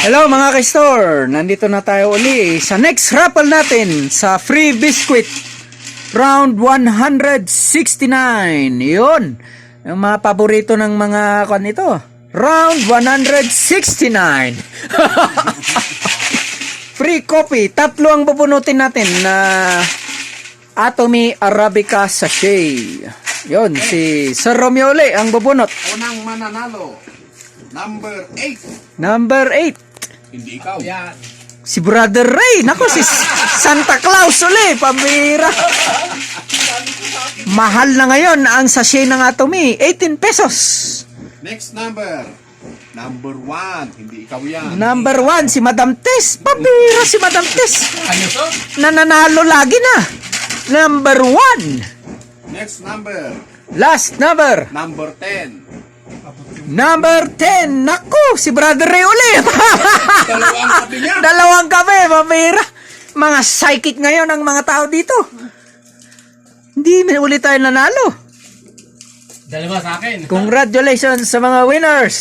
Hello mga ka-store, nandito na tayo uli sa next raffle natin sa free biscuit round 169. Yun, yung mga paborito ng mga kan ito, round 169. Free coffee, tatlo ang pupunutin natin na Atomy Arabica sachet. Yun, si Sir Romeo uli ang bubunot. Unang mananalo, number 8. Number 8. Hindi ikaw. Yan. Si Brother Ray. Nako, si Santa Claus uli. Pambira. Mahal na ngayon ang sachet ng Atomy. 18 pesos. Next number, number 1. Hindi ikaw yan. Number 1, si Madam Tess. Pambira si Madam Tess. Ano to? Nananalo lagi na. Number 1. Next number, Last number. number 10. Number 10. Naku, si Brother Ray uli. Dalawang kape niya. Dalawang kape, pambira. Mga psychic ngayon ang mga tao dito. Hindi ulit tayo nanalo. Dalawa sa akin. Congratulations sa mga winners.